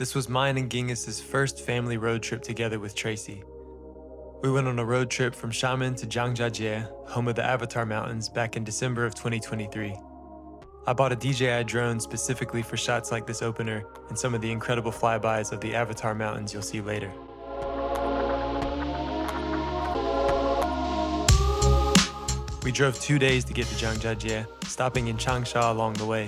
This was mine and Genghis's first family road trip together with Tracy. We went on a road trip from Xiamen to Zhangjiajie, home of the Avatar Mountains, back in December of 2023. I bought a DJI drone specifically for shots like this opener and some of the incredible flybys of the Avatar Mountains you'll see later. We drove 2 days to get to Zhangjiajie, stopping in Changsha along the way.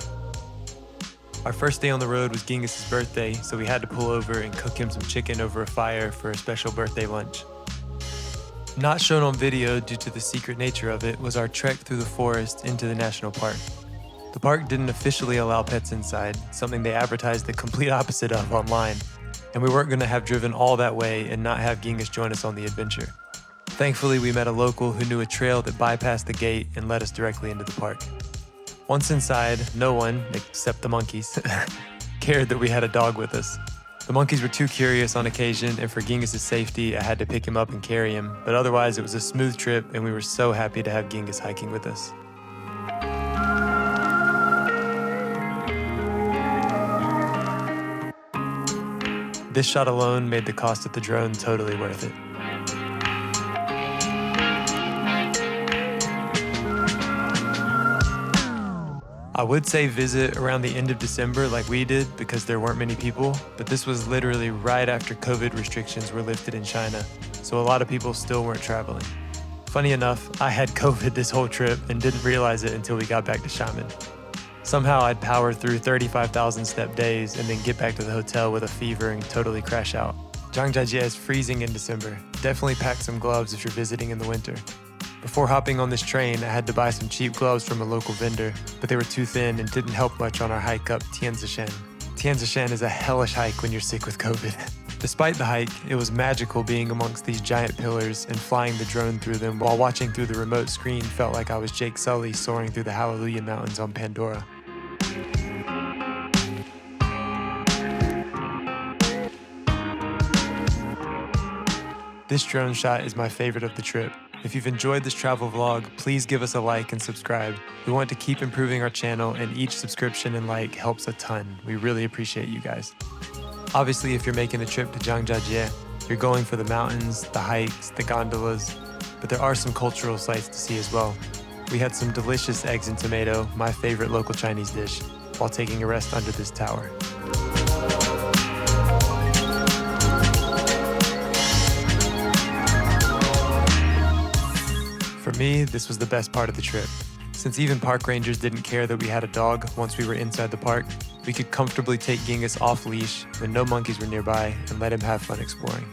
Our first day on the road was Genghis's birthday, so we had to pull over and cook him some chicken over a fire for a special birthday lunch. Not shown on video due to the secret nature of it was our trek through the forest into the national park. The park didn't officially allow pets inside, something they advertised the complete opposite of online, and we weren't going to have driven all that way and not have Genghis join us on the adventure. Thankfully, we met a local who knew a trail that bypassed the gate and led us directly into the park. Once inside, no one, except the monkeys, cared that we had a dog with us. The monkeys were too curious on occasion, and for Genghis's safety, I had to pick him up and carry him, but otherwise it was a smooth trip, and we were so happy to have Genghis hiking with us. This shot alone made the cost of the drone totally worth it. I would say visit around the end of December like we did because there weren't many people, but this was literally right after COVID restrictions were lifted in China, so a lot of people still weren't traveling. Funny enough, I had COVID this whole trip and didn't realize it until we got back to Xiamen. Somehow I'd power through 35,000 step days and then get back to the hotel with a fever and totally crash out. Zhangjiajie is freezing in December. Definitely pack some gloves if you're visiting in the winter. Before hopping on this train, I had to buy some cheap gloves from a local vendor, but they were too thin and didn't help much on our hike up Tianzishan. Tianzishan is a hellish hike when you're sick with COVID. Despite the hike, it was magical being amongst these giant pillars and flying the drone through them while watching through the remote screen felt like I was Jake Sully soaring through the Hallelujah Mountains on Pandora. This drone shot is my favorite of the trip. If you've enjoyed this travel vlog, please give us a like and subscribe. We want to keep improving our channel, and each subscription and like helps a ton. We really appreciate you guys. Obviously, if you're making a trip to Zhangjiajie, you're going for the mountains, the hikes, the gondolas, but there are some cultural sights to see as well. We had some delicious eggs and tomato, my favorite local Chinese dish, while taking a rest under this tower. For me, this was the best part of the trip. Since even park rangers didn't care that we had a dog once we were inside the park, we could comfortably take Genghis off leash when no monkeys were nearby and let him have fun exploring.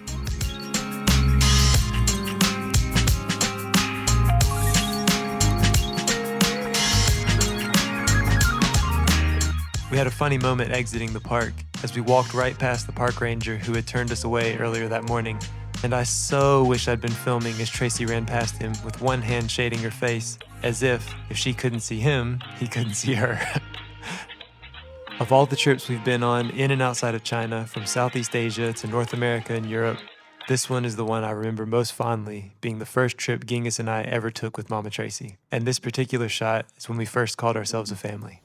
We had a funny moment exiting the park as we walked right past the park ranger who had turned us away earlier that morning. And I so wish I'd been filming as Tracy ran past him with one hand shading her face, as if she couldn't see him, he couldn't see her. Of all the trips we've been on in and outside of China, from Southeast Asia to North America and Europe, this one is the one I remember most fondly, being the first trip Genghis and I ever took with Mama Tracy. And this particular shot is when we first called ourselves a family.